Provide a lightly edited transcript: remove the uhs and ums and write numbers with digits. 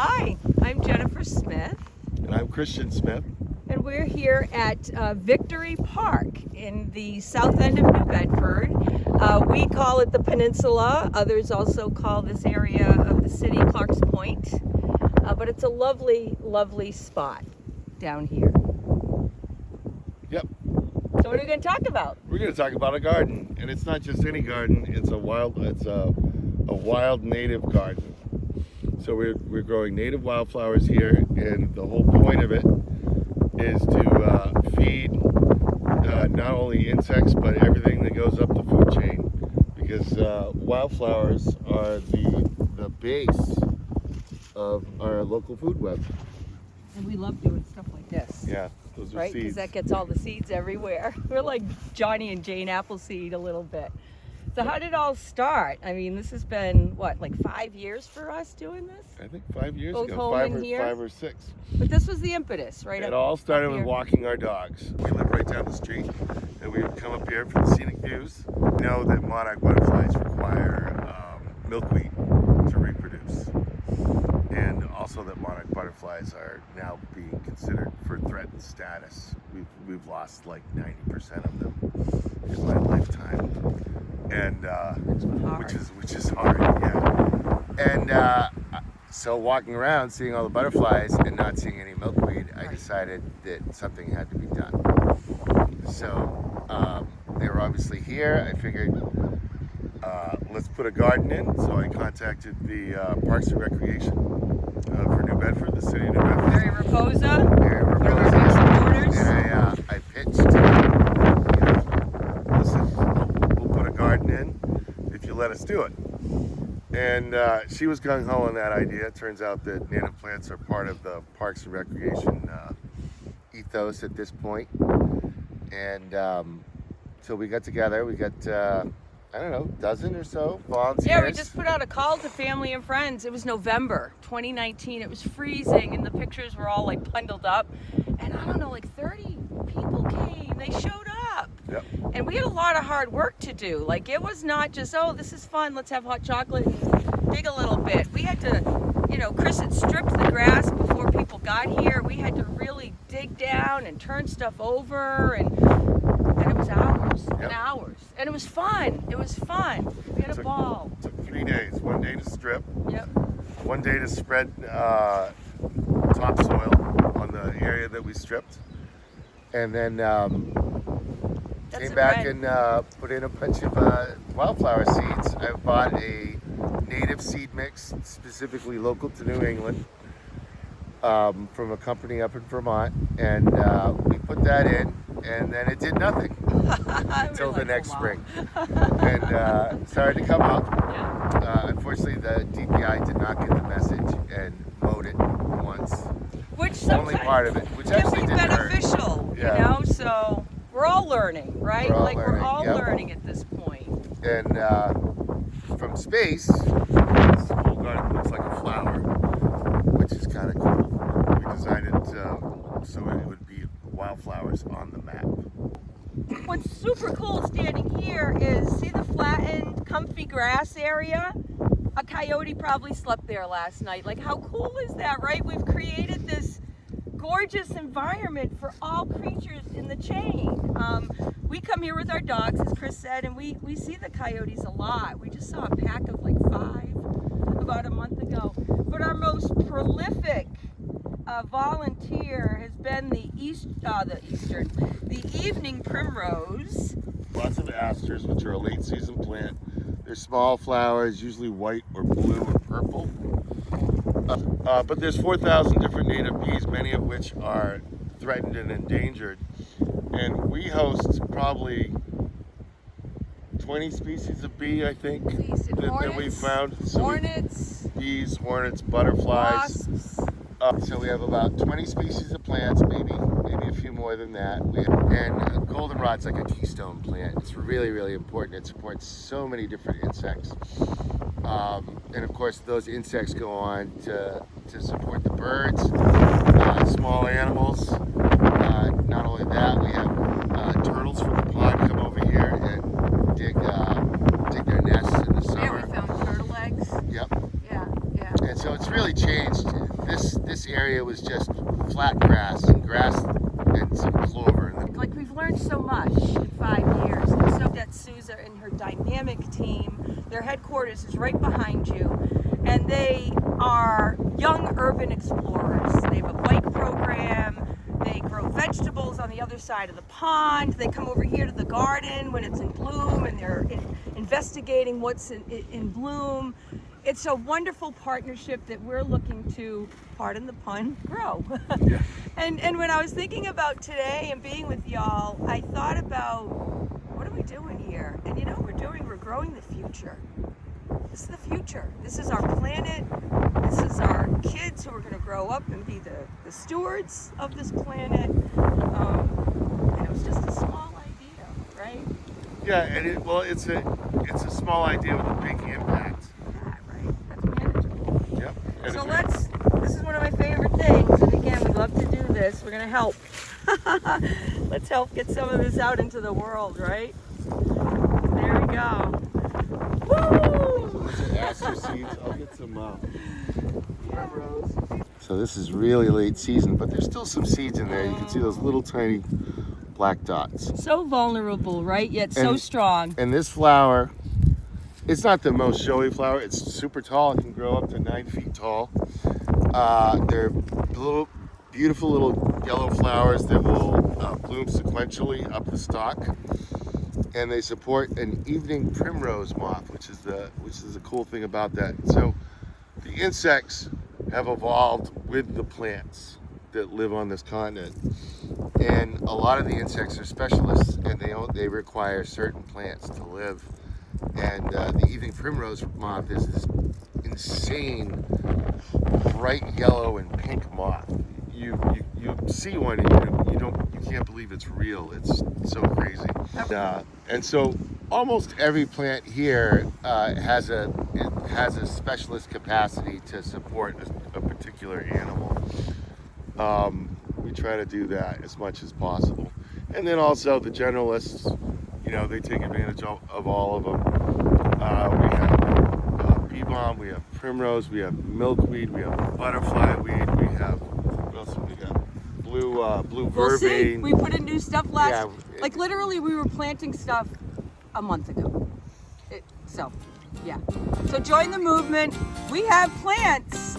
Hi, I'm Jennifer Smith, And I'm Christian Smith. and we're here at Victory Park in the south end of New Bedford. We call it the Peninsula. Others also call this area of the city Clark's Point. But it's a lovely, lovely spot down here. Yep. So what are we going to talk about? We're going to talk about a garden, and it's not just any garden. It's a wild native garden. So we're growing native wildflowers here, and the whole point of it is to feed not only insects but everything that goes up the food chain, because wildflowers are the base of our local food web. And we love doing stuff like this. Yeah, those are Right? Because seeds. that gets all the seeds everywhere. We're like Johnny and Jane Appleseed a little bit. So how did it all start? I mean, this has been, what, like 5 years for us doing this? I think 5 years Both ago, home and here? five or six. But this was the impetus, right? It all started up with here. walking our dogs. We live right down the street, and we would come up here for the scenic views. We know that monarch butterflies require milkweed to reproduce, and also that monarch butterflies are now being considered for threatened status. We've lost like 90% of them in my lifetime, and which is hard, yeah. And so walking around, seeing all the butterflies and not seeing any milkweed, I decided that something had to be done. So they were obviously here. I figured, let's put a garden in. So I contacted the Parks and Recreation for New Bedford, the city of New Bedford. Mary Raposa. Mary One of our Raposa. big supporters. And I pitched, listen, we'll put a garden in if you let us do it. And she was gung-ho on that idea. It turns out that native plants are part of the Parks and Recreation ethos at this point. And so we got together. We got, I don't know, dozen or so volunteers. Yeah, we just put out a call to family and friends. It was November 2019. It was freezing, and the pictures were all like bundled up. And I don't know, like 30 people came. They showed up. Yep. And we had a lot of hard work to do. Like, it was not just, oh, this is fun, let's have hot chocolate and dig a little bit. We had to, Chris had stripped the grass before people got here. We had to really dig down and turn stuff over, and it was hours and Yep. hours. And it was fun. It was fun. We had a ball. Took 3 days. 1 day to strip, Yep. 1 day to spread topsoil on the area that we stripped, and then That's came a back red. and put in a bunch of wildflower seeds. I bought a native seed mix, specifically local to New England, from a company up in Vermont, and we put that in, and then it did nothing until the next spring, and started to come up. Yeah. Unfortunately, the DPI did not get the message and mowed it once. Which Only sometimes part of it, which can actually be didn't hurt. beneficial, Yeah. So we're all learning, right? We're all We're learning, all yep. learning at this point. And from space, this whole garden looks like a flower, which is kind of cool. We designed it so it would be wildflowers on the map. What's super cool standing here is, see the flattened, comfy grass area? A coyote probably slept there last night. Like, how cool is that, right? We've created this gorgeous environment for all creatures in the chain. We come here with our dogs, as Chris said, and we see the coyotes a lot. We just saw a pack of like 5 about a month ago. But our most prolific volunteer has been the evening primrose. Lots of asters, which are a late season plant. They're small flowers, usually white or blue or purple. But there's 4,000 different native bees, many of which are threatened and endangered. And we host probably 20 species of bee, I think, that we found. Hornets, Bees, hornets, butterflies. wasps. So we have about 20 species of plants, maybe a few more than that. And goldenrod's like a keystone plant. It's really, really important. It supports so many different insects. And of course, those insects go on to support the birds, small animals. Not only that, we have turtles from the pond come over here and dig their nests in the summer. Yeah, we found turtle eggs. Yep. Yeah. And so it's really changed it was just flat grass and some clover. And Like, we've learned so much in 5 years. And so that Souza and her dynamic team, their headquarters is right behind you. And they are young urban explorers. They have a bike program. They grow vegetables on the other side of the pond. They come over here to the garden when it's in bloom, and they're investigating what's in bloom. It's a wonderful partnership that we're looking to, pardon the pun, grow. Yeah. And when I was thinking about today and being with y'all, I thought about, what are we doing here? And you know what we're growing the future. This is the future. This is our planet. This is our kids who are going to grow up and be the stewards of this planet. And it was just a small idea, right? Yeah, and it's a small idea with a big impact. Yeah, right. That's manageable. Yep. And So it's- this is one of my favorite things, and again, we love to do this. We're gonna help. Let's help get some of this out into the world, right? There we go. Woo! Aster seeds. I'll get some So this is really late season, but there's still some seeds in there. You can see those little tiny black dots. So vulnerable, right? Yet so And- strong. And this flower, it's not the most showy flower. It's super tall. It can grow up to 9 feet tall. They're little, beautiful little yellow flowers that will bloom sequentially up the stalk, and they support an evening primrose moth, which is the cool thing about that. So the insects have evolved with the plants that live on this continent, and a lot of the insects are specialists, and they require certain plants to live. And the evening primrose moth is this insane bright yellow and pink moth. You see one and you can't believe it's real. It's so crazy. And so almost every plant here has a specialist capacity to support a particular animal. We try to do that as much as possible. And then also the generalists, they take advantage of all of them. We have bee balm, we have primrose, we have milkweed, we have butterfly weed, we have, what else have we got? Blue We'll see. vervain. We put in new stuff Yeah, like literally we were planting stuff a month ago. So join the movement. We have plants.